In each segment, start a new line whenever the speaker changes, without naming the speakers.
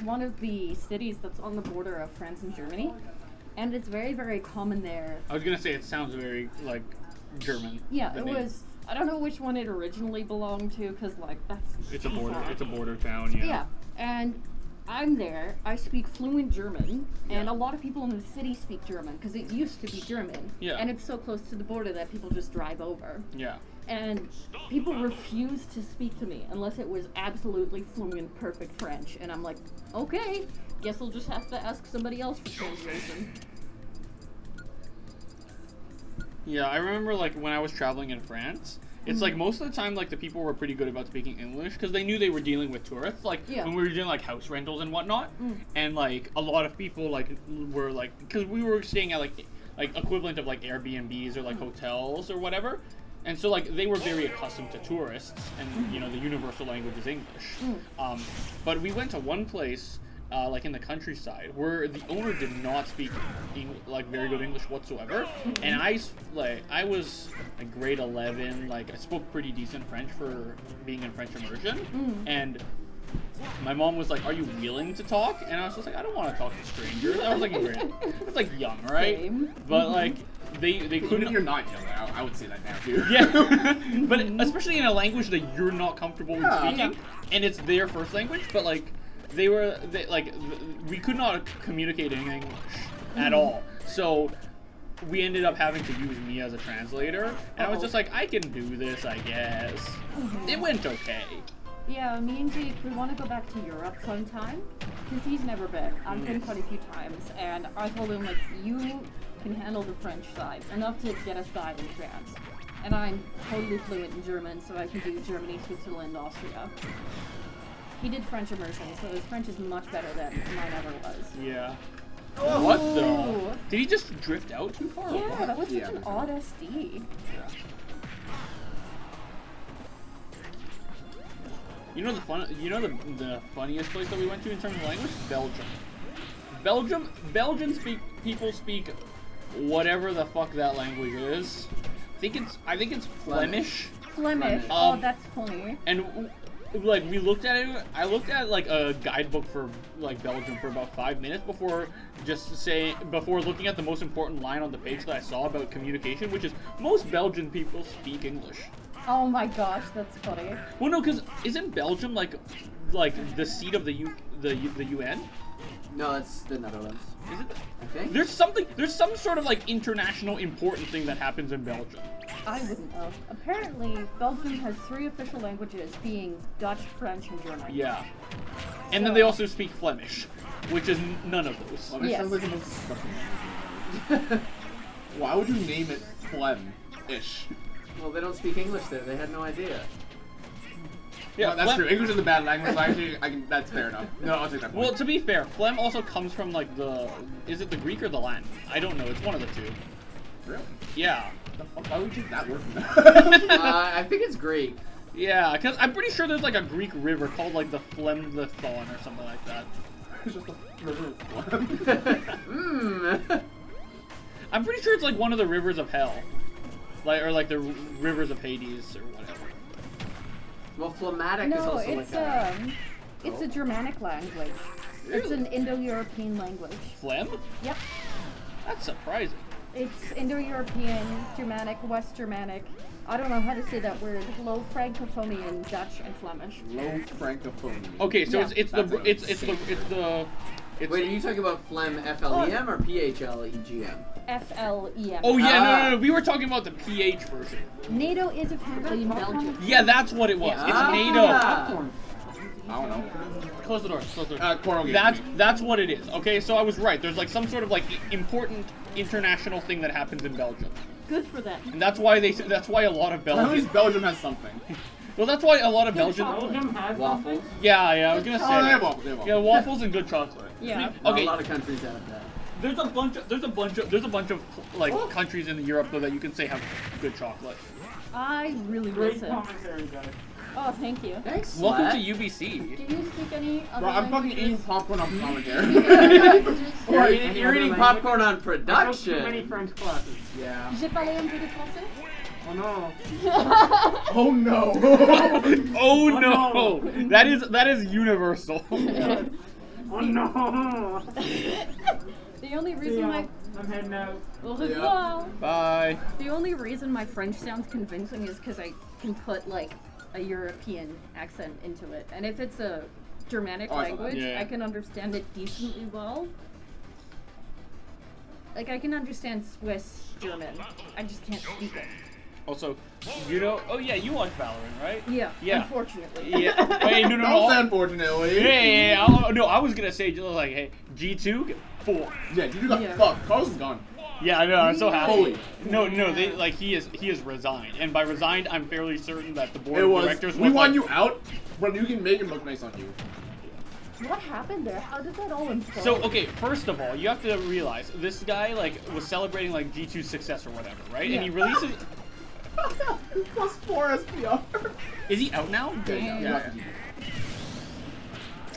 one of the cities that's on the border of France and Germany, and it's very, very common there.
I was gonna say it sounds very like German.
Yeah, it was. I don't know which one it originally belonged to, because like that's.
It's a border. It's a border town. Yeah.
Yeah, and I'm there. I speak fluent German, and a lot of people in the city speak German because it used to be German.
Yeah.
And it's so close to the border that people just drive over.
Yeah.
And people refused to speak to me unless it was absolutely fluent, perfect French. And I'm like, okay, guess I'll just have to ask somebody else for translation.
Yeah, I remember like when I was traveling in France, it's like most of the time like the people were pretty good about speaking English because they knew they were dealing with tourists. Like when we were doing like house rentals and whatnot, and like a lot of people like were like because we were staying at like equivalent of like Airbnbs or like hotels or whatever. And so, like, they were very accustomed to tourists, and, you know, the universal language is English. But we went to one place, like, in the countryside, where the owner did not speak, very good English whatsoever. And I was, like, grade 11, like, I spoke pretty decent French for being in French immersion. And my mom was like, are you willing to talk? And I was just like, I don't want to talk to strangers. I was, like, I was, like, young, right?
Same.
But, like... They couldn't.
You're not young. I would say that now too.
Yeah, but especially in a language that you're not comfortable with speaking, and it's their first language. But like, we could not communicate in English at all. So we ended up having to use me as a translator, and I was just like, I can do this, I guess. It went okay.
Yeah, me and Jake, we want to go back to Europe sometime, because he's never been. I've been quite a few times, and I told him, like, you can handle the French side, enough to get us by in France. And I'm totally fluent in German, so I can do Germany, Switzerland, Austria. He did French immersion, so his French is much better than mine ever was.
Yeah. What the? Did he just drift out too far?
Yeah, that was such an odd SD.
Yeah. You know the funniest place that we went to in terms of language? Belgium. People speak whatever the fuck that language is. I think it's Flemish.
Flemish. Oh, that's funny.
And like we looked at it. I looked at like a guidebook for like Belgium for about 5 minutes before looking at the most important line on the page that I saw about communication, which is most Belgian people speak English.
Oh my gosh, that's funny.
Well, no, because isn't Belgium like the seat of the UN?
No, that's the Netherlands.
Is it?
I think.
There's some sort of like international important thing that happens in Belgium.
I wouldn't know. Apparently, Belgium has 3 official languages, being Dutch, French, and German.
Yeah. And then they also speak Flemish, which is none of those.
Flemish sounds like the most disgusting language. Why would you name it Flem-ish?
Well, they don't speak English there. They had no idea.
Yeah,
well, that's true. English is a bad language, so actually, that's fair enough. No, I'll take that point.
Well, to be fair, phlegm also comes from like is it the Greek or the Latin? I don't know. It's one of the two.
Really?
Yeah.
The fuck? Why would you take that word from that?
I think it's Greek.
Yeah, because I'm pretty sure there's like a Greek river called like the Phlegmthon or something like that.
It's just a river of phlegm.
I'm pretty sure it's like one of the rivers of hell. Or like the rivers of Hades or whatever.
Well, phlegmatic is also like that.
It's a Germanic language.
Really?
It's an Indo-European language.
Phlegm?
Yep.
That's surprising.
It's Indo-European, Germanic, West Germanic. I don't know how to say that word. Low Francophonian, Dutch, and Flemish.
Low Francophonian.
Okay, so
Yeah.
it's the.
Wait, are you talking about phlegm, F-L-E-M, or P-H-L-E-G-M?
F-L-E-M.
Oh yeah, no. We were talking about the PH version.
NATO is apparently Belgium.
Yeah, that's what it was.
Yeah.
It's NATO.
I don't know.
Close the door.
Coral game.
That's what it is. Okay, so I was right. There's like some sort of like important international thing that happens in Belgium.
Good for them.
And that's why that's why a lot of
At
Belgians.
least Belgium has something.
Well, that's why a lot of Belgians.
Belgium has
Waffles.
Yeah, I was gonna say.
Oh, they have waffles. They have waffles.
Yeah, waffles and good chocolate.
Yeah.
Okay.
A lot of countries have that.
There's a bunch of like countries in Europe though that you can say have good chocolate.
I really
great
listen.
commentary, guys.
Oh, thank you.
Thanks,
Welcome to
Slat.
UBC.
Do you speak any other
Bro, I'm fucking eating
languages?
popcorn off commentary.
You're eating popcorn on
I took too many
production.
French classes.
Yeah.
J'ai parlé un peu de français?
Oh no.
Oh no.
Oh no!
no.
That is universal.
Oh
no!
The only reason my
I'm heading out.
well,
Bye.
the only reason my French sounds convincing is because I can put like a European accent into it, and if it's a Germanic language,
Yeah.
I can understand it decently well. Like I can understand Swiss German, I just can't speak it.
Also, you know, oh yeah, you watch Valorant, right?
Yeah.
Yeah.
Unfortunately.
Yeah. Wait, no.
Don't say unfortunately.
Yeah. No, I was gonna say just like, hey, G2, get 4.
Yeah, you got
Yeah.
fuck. Carlos is gone.
Yeah, I know. I'm so happy.
Holy.
No, they like he is resigned, and by resigned, I'm fairly certain that the board
It
of
was.
directors
We
was
want
like,
you out, but you can make him look nice on you.
What happened there? How did that all unfold?
So okay, first of all, you have to realize this guy like was celebrating like G2's success or whatever, right?
Yeah.
And he releases.
Plus 4 SPR.
Is he out now?
Damn.
Yeah.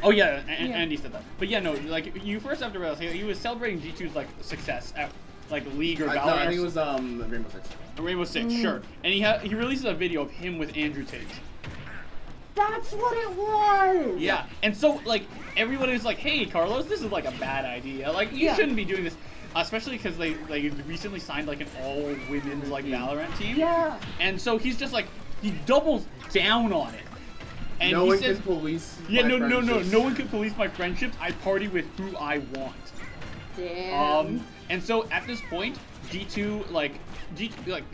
Oh yeah,
Yeah.
Andy said that. But yeah, no, like you first have to realize he was celebrating G2's like success at like League or Valorant.
No, I think it was Rainbow Six.
Rainbow Six, sure. And he releases a video of him with Andrew Tate.
That's what it was!
Yeah, and so like everyone is like, "Hey, Carlos, this is like a bad idea. Like you
Yeah.
shouldn't be doing this." Especially because they recently signed like an all women's like Valorant team.
Yeah.
And so he's just like he doubles down on it. And
No
he
one
says,
can police.
"Yeah,
my
no
friendships.
one can police my friendships. I party with who I want."
Damn.
And so at this point, G2 like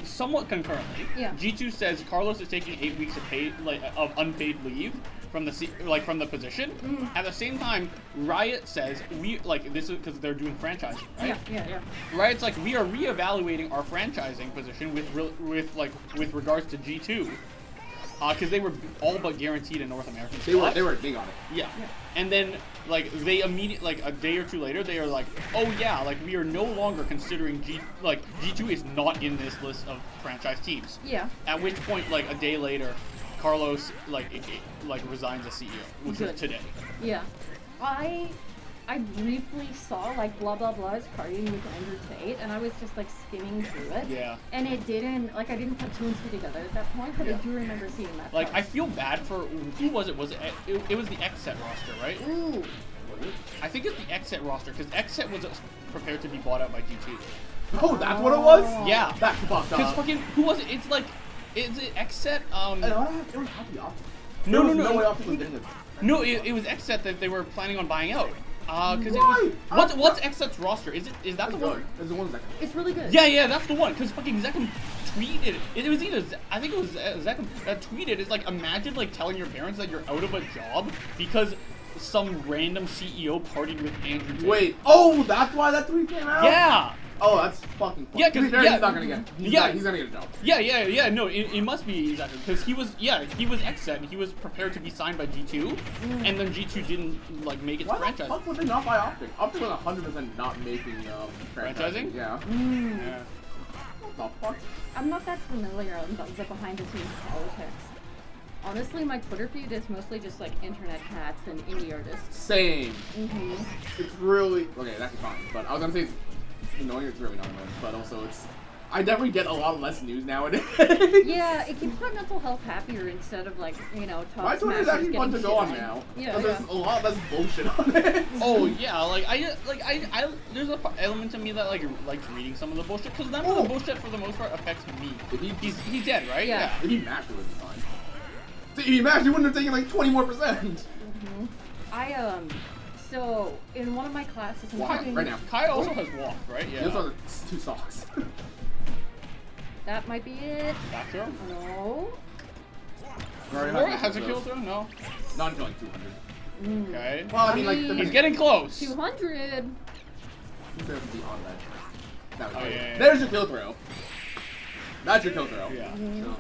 somewhat concurrently,
Yeah.
G2 says Carlos is taking 8 weeks of paid of unpaid leave from the from the position. At the same time, Riot says this is because they're doing franchising, right?
Yeah.
Riot's like we are reevaluating our franchising position with regards to G2. Because they were all but guaranteed a North American spot.
They were big on it.
Yeah. And then like they immediately like a day or two later they are like, oh yeah, like we are no longer considering G2 is not in this list of franchise teams.
Yeah.
At which point like a day later, Carlos resigns as CEO, which was
Good.
today.
Yeah. I briefly saw like blah blah blah is partying with Andrew Tate, and I was just like skimming through it.
Yeah.
And it didn't I didn't put 2 and 2 together at that point, but I do remember seeing that.
Like
post.
I feel bad for who was it? Was it was the XSET roster, right?
Ooh.
I think it's the XSET roster because XSET was prepared to be bought out by G2.
Oh, that's what it was?
Yeah.
That's fucked
Because
up.
fucking who was it? It's like is it XSET?
It don't have to be optic.
No,
There was
no.
No way optic was getting it.
No, it was XSET that they were planning on buying out. Because
Why?
what's XSET's roster? Is that
That's
the
good.
one?
It's the one that.
It's really good.
Yeah, that's the one. Because fucking Zekam tweeted it was either I think it was Zekam that tweeted. It's like imagine like telling your parents that you're out of a job because some random CEO partied with Andrew Tate.
Wait. Oh, that's why that tweet came out.
Yeah.
Oh, that's fucking.
Yeah,
To be
'cause-
fair,
yeah.
he's not gonna get. He's gonna get a job.
Yeah. No, it must be exactly because he was XSET and he was prepared to be signed by G2, and then G2 didn't like make its
Why the
franchise.
fuck would they not buy Optic? Optic was 100% not making
Franchising?
Yeah.
Yeah.
What the fuck?
I'm not that familiar with the behind the scenes politics. Honestly, my Twitter feed is mostly just like internet cats and indie artists.
Same.
Mm-hmm.
It's really okay. That's fine. But I was gonna say it's annoying. It's really not annoying. But also, it's. I definitely get a lot less news nowadays.
Yeah, it keeps my mental health happier instead of like, top
My Twitter is
smashers
actually fun to
getting
go on
shit
now.
Yeah,
'Cause
yeah.
there's a lot less bullshit on it.
Oh yeah, I there's an element to me that likes reading some of the bullshit because none of the bullshit for the most part affects me. He's dead, right?
Yeah.
If he matched, it would be fine. See, if he matched, you wouldn't have taken like 20 more percent.
So in one of my classes, I'm
Why?
taking-
Right now.
Kai also has walked, right? Yeah.
Those are 2 stocks.
That might be it.
Back throw?
No.
Or has a kill throw? No.
Not until like 200.
Okay.
Well, I mean, like,
He's getting close.
200.
He's there to be on that. That was
Oh,
great.
yeah.
There's your kill throw. That's your kill throw.
Yeah.
So,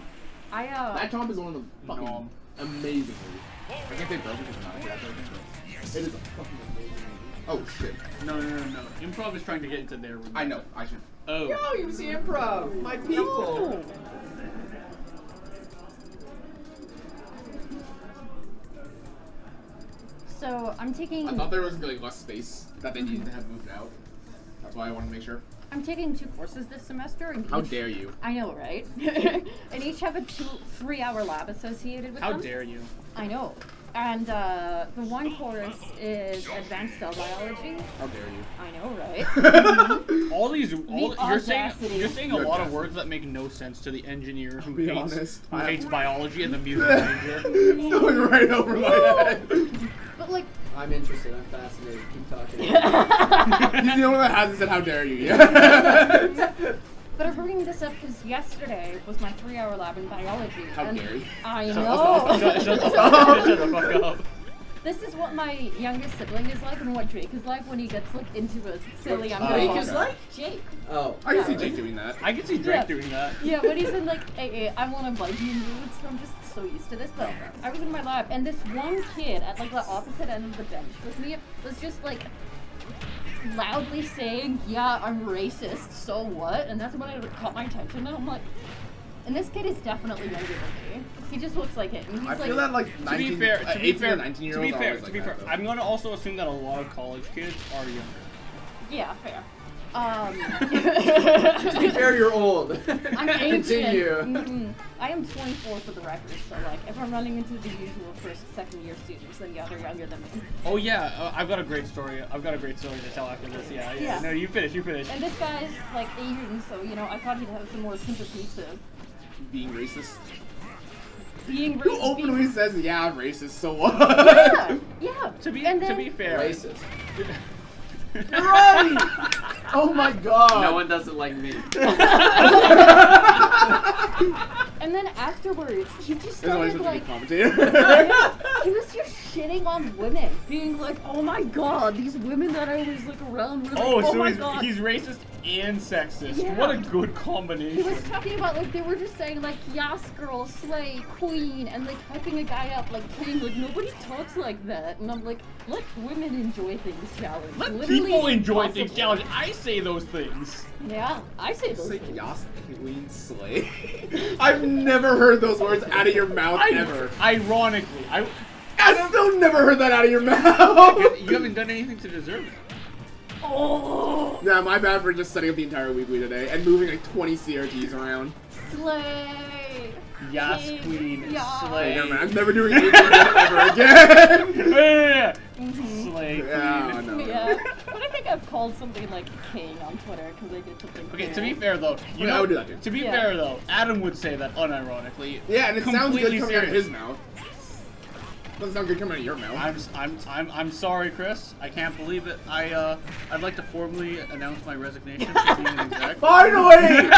that comp is one of the fucking
Nom.
amazing. I can't say broken because it's not a bad broken, but it is a fucking amazing. Oh shit.
No. Improv is trying to get into their room.
I know. I should.
Oh.
Yo, UBC Improv, my people.
No. So I'm taking.
I thought there was really less space that they needed to have moved out. That's why I wanted to make sure.
I'm taking 2 courses this semester. And
How
each-
dare you?
I know, right? And each have a 3-hour lab associated with
How
them.
dare you?
I know. And the one course is advanced cell biology.
How dare you?
I know, right?
You're saying a
You're
lot of
audacity.
words that make no sense to the engineer who
be
hates,
honest,
who
I
hates
am-
biology and the music major.
It's going right over my head.
But like,
I'm interested. I'm fascinated. Keep talking.
He's the only one that hasn't said how dare you yet.
but I'm bringing this up because yesterday was my 3-hour lab in biology.
How
and
dare you.
I
Shut
know.
the fuck up.
This is what my youngest sibling is like and what Drake is like when he gets like into a silly I'm
Drake
gonna
is
call-
like?
Jake.
Oh.
I can see
Yeah.
Jake doing that.
I can see Drake
Yeah.
doing that.
Yeah, when he's in like AA, I want to bite you moods. I'm just so used to this. But I was in my lab and this one kid at like the opposite end of the bench with me was just like loudly saying, "Yeah, I'm racist. So what?" And that's when it caught my attention. And I'm like, and this kid is definitely younger than me. He just looks like it. And he's
I
like,
feel that like
To
19,
be fair,
18 or 19 year olds are always like that, though.
I'm going to also assume that a lot of college kids are younger.
yeah, fair.
To be fair, you're old.
I'm ancient.
Continue.
Mm-mm. I am 24 for the record, so like if I'm running into the usual first, second year students, then yeah, they're younger than me.
Oh yeah, I've got a great story. I've got a great story to tell after this. Yeah.
Yeah.
No, you finish. You finish.
And this guy's like Asian, so you know I thought he'd have some more sympathy to
Being racist.
being
Who openly says, yeah, I'm racist, so what?
Yeah, yeah.
To be
And then-
fair,
Racist.
You're right! Oh my god!
No one doesn't like me.
And then afterwards, he just
This is why he's
started
such a
like.
good commentator.
He was just shitting on women, being like, "Oh my god, these women that I was like around were like,
oh,
oh
so
my god."
he's racist and sexist.
Yeah.
What a good
He
combination.
was talking about like they were just saying like "Yas girl, slay, queen," and like hyping a guy up like saying like nobody talks like that, and I'm like, let women enjoy things challenge.
Let
Literally
people enjoy
impossible.
things challenge. I say those things.
Yeah, I say those
Say
things.
Yas Queen Slay. I've never heard those words out of your mouth ever.
Ironically,
I've still never heard that out of your mouth.
you haven't done anything to deserve it.
Oh,
Yeah, my bad for just setting up the entire weekly today and moving like 20 CRTs around.
slay.
Yas
King.
queen,
Yas.
slay.
Never mind, I'm never doing anything ever again.
Yeah.
Mhm.
Slay queen.
Yeah, I know.
Yeah, but I think I've called something like king on Twitter because they did something.
Okay, to
cool.
be fair though, you
Okay,
know,
I would do that too.
to be
Yeah.
fair though, Adam would say that unironically.
Yeah, and it sounds good
Completely
coming out of
serious.
his mouth. Doesn't sound good coming out of your mouth.
I'm sorry, Chris. I can't believe it. I'd like to formally announce my resignation from being an exec.
Finally!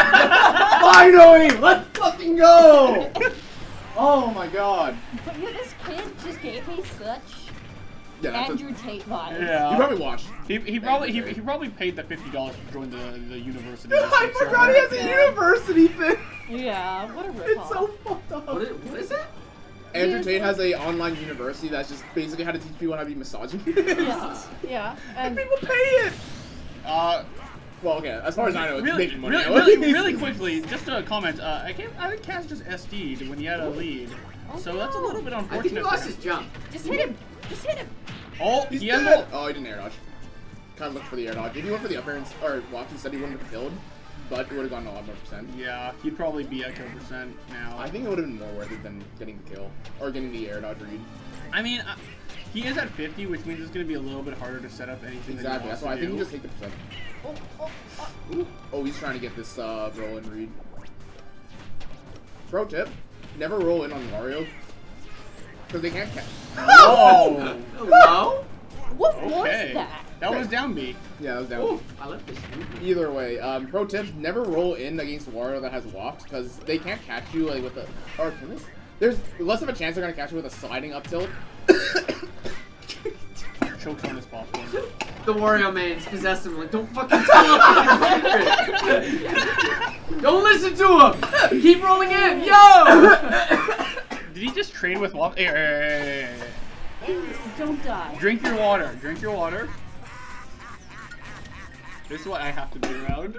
Finally! Let's fucking go! Oh my god.
But yeah, this kid just gave me such
Yeah, that's
Andrew Tate vibes.
Yeah.
You probably watched.
He probably paid the $50 to join the university.
I forgot he has a
Yeah.
university thing.
Yeah, what a ripoff.
It's so fucked up.
What is it?
Andrew
Yes.
Tate has a online university that's just basically how to teach people how to be misogynist.
Yeah, yeah.
And
And
people pay it. Well, okay, as far as I know, it's making money. now.
really quickly, just a comment. I think KAZ just SD'd when he had a lead, so that's a little bit
I think
unfortunate.
he
for
lost
him.
his jump.
just hit him. Just hit him.
Oh,
He's
he has
dead.
a-
Oh, he didn't air dodge. Kind of looked for the air dodge. If he went for the up air or walk instead, he wouldn't have killed. But it would have gone a lot more percent.
Yeah, he'd probably be at kill percent now.
I think it would have been more worth it than getting the kill or getting the air dodge read.
I mean, he is at 50, which means it's going to be a little bit harder to set up anything.
Exactly. That's why I think he just take the percent.
Oh, oh, oh.
Ooh. Oh, he's trying to get this roll in read. Pro tip: never roll in on Mario because they can't catch.
Whoa!
Hello?
What
Okay.
was that?
That was down B.
Yeah, that was down.
Ooh, I left this.
Either way, pro tip: never roll in against Wario that has waft because they can't catch you like with a. Or can this? There's less of a chance they're gonna catch you with a sliding up tilt.
Chokes on his popcorn.
The Wario mains possessed him. Like, don't fucking tell him. Don't listen to him. Keep rolling in, yo.
Did he just trade with water? Hey.
Don't die.
Drink your water. Drink your water. This is what I have to be around.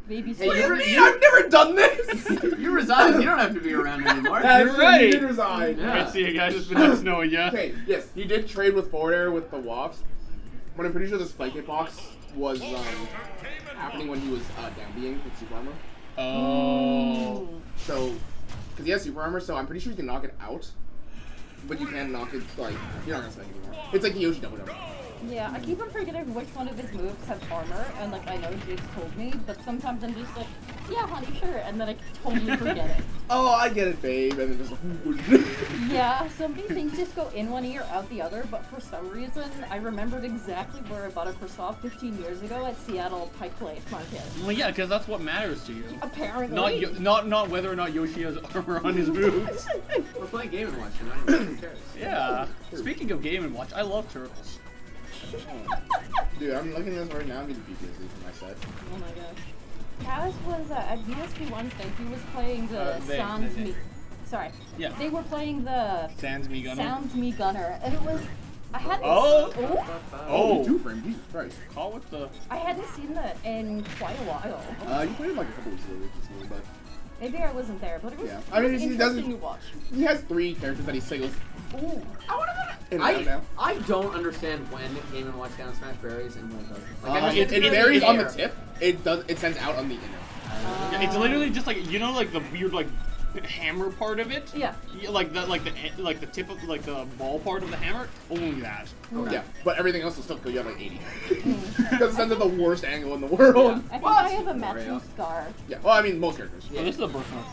Baby
Hey,
What do you
you're-
mean? I've never done this.
You resigned. You don't have to be around anymore.
You're right.
He did resign.
Yeah.
Alright, see you guys. It's been nice knowing ya.
Okay, yes, he did trade with forward air with the wafts. But I'm pretty sure the spike hitbox was happening when he was down being with super armor.
Oh.
So, because he has super armor, so I'm pretty sure he can knock it out. but you can knock it, like, you're not gonna spend anymore. It's like the Yoshi double jump.
Yeah, I keep on forgetting which one of his moves has armor, and like I know Jake's told me, but sometimes I'm just like, yeah, honey, sure, and then I totally forget it.
Oh, I get it, babe, and then just
Yeah, so many things just go in one ear, out the other, but for some reason, I remembered exactly where I bought a croissant 15 years ago at Seattle Pike Place Market.
Well, yeah, because that's what matters to you.
Apparently.
Not whether or not Yoshi has armor on his boots.
We're playing Game & Watch tonight. Who cares?
Yeah. Speaking of Game & Watch, I love turtles.
Dude, I'm looking at this right now. I'm getting PTSD for my set.
Oh my gosh. KAZ was at USP Wednesday. He was playing the Sounds Me. Sorry.
Yeah.
They were playing the
Sans Me Gunner.
Sounds Me Gunner, and it was. I hadn't.
Oh.
Two frame. Jesus Christ.
Call with the.
I hadn't seen that in quite a while.
You played it like a couple weeks ago, but
Maybe I wasn't there, but it was.
yeah.
It
I mean,
was
he
interesting
doesn't.
to watch.
He has 3 characters that he singles.
Ooh.
I don't understand when Game & Watch down smash varies and when it doesn't. Like, I
It
understand it's
varies on the
there.
tip. It sends out on the inner.
Yeah, it's literally just like like the weird like hammer part of it.
Yeah.
Like the tip of like the ball part of the hammer. Only that.
Okay.
Yeah, but everything else will still go. You have like 80 because it sends at the worst angle in the world.
I think
Well,
I have a
Mario.
matching scar.
Yeah. Well, I mean, most characters.
Oh, this is a birthmark.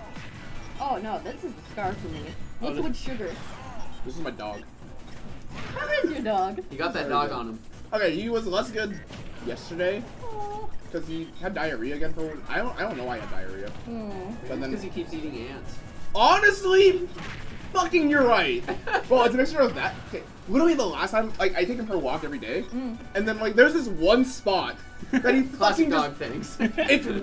Oh no, this is the scar for me.
Oh,
Liquid sugar.
This is my dog.
How is your dog?
You got that dog on him.
Okay, he was less good yesterday
Oh.
because he had diarrhea again for. I don't know why he had diarrhea. But then
Because he keeps eating ants.
honestly, fucking you're right. Well, it's a mixture of that. Okay, literally the last time, like, I take him for a walk every day, and then like there's this one spot that he
Classic
fucking
dog
just,
things.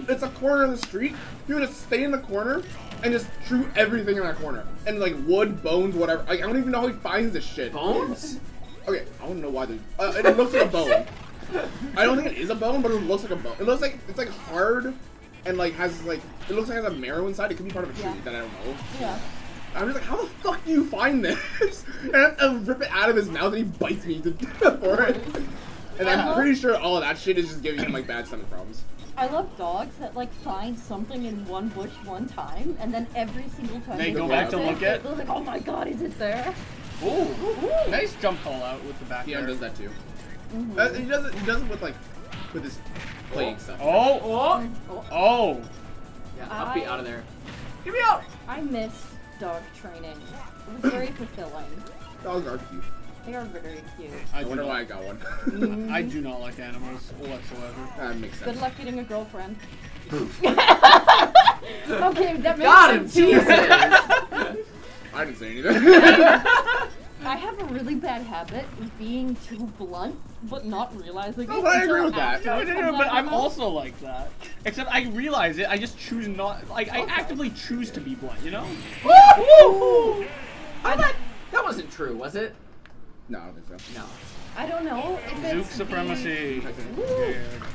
it's a corner of the street. He would just stay in the corner and just chew everything in that corner, and like wood, bones, whatever. Like I don't even know how he finds this shit.
Bones?
Okay, I don't know why they. It looks like a bone. I don't think it is a bone, but it looks like a bone. It looks like it's like hard, and like has like it looks like it has a marrow inside. It could be part of a tree that I don't know.
Yeah.
I'm just like, how the fuck do you find this? And I have to rip it out of his mouth, and he bites me to for it. And I'm pretty sure all of that shit is just giving him like bad stomach problems.
I love dogs that like find something in one bush one time, and then every single time
They go back to
visit,
look at?
they're like, oh my god, is it there?
Ooh. Nice jump call out with the back.
Keon
air.
does that too. He does it with like with his playing stuff.
Oh.
Yeah, I'll be out of there.
Get me out! I miss dog training. It was very fulfilling.
Dogs are cute.
They are very cute.
I wonder why I got one.
I do not like animals whatsoever.
That makes sense.
Good luck getting a girlfriend. Okay, that makes
Got him!
sense too.
Jesus!
I didn't say anything.
I have a really bad habit of being too blunt, but not realizing
Oh,
it.
but I agree
until
with that.
after
No,
it
no,
comes
no,
out
but
of my
I'm
mouth.
also like that. Except I realize it, I just choose not, like, I
Okay.
actively choose to be blunt, you know?
Woo!
That wasn't true, was it?
No, I don't think so.
No.
I don't know if
Zook
it's
supremacy.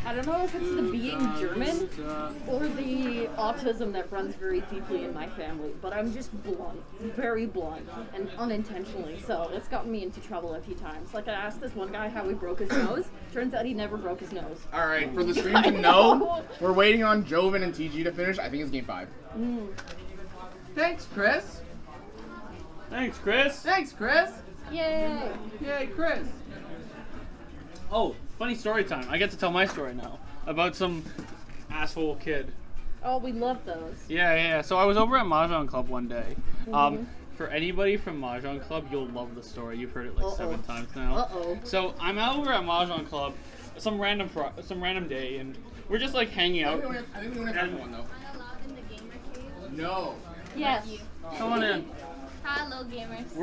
I don't know if it's the being German or the autism that runs very deeply in my family, but I'm just blunt, very blunt, and unintentionally so. It's gotten me into trouble a few times. Like I asked this one guy how he broke his nose. Turns out he never broke his nose.
All right, for the stream
I
to
know.
know, we're waiting on Joven and TG to finish. I think it's game 5.
Thanks, Chris.
Thanks, Chris.
Thanks, Chris.
Yay!
Yay, Chris.
Oh, funny story time. I get to tell my story now about some asshole kid.
Oh, we love those.
Yeah. So I was over at Mahjong Club one day. For anybody from Mahjong Club, you'll love the story. You've heard it like 7 times now.
Uh-oh.
So I'm out over at Mahjong Club, some random day, and we're just like hanging out.
I think we only have one though.
Am I allowed in the gamer cave?
No.
Yes.
Thank you.
Come on in.
Hello, gamers.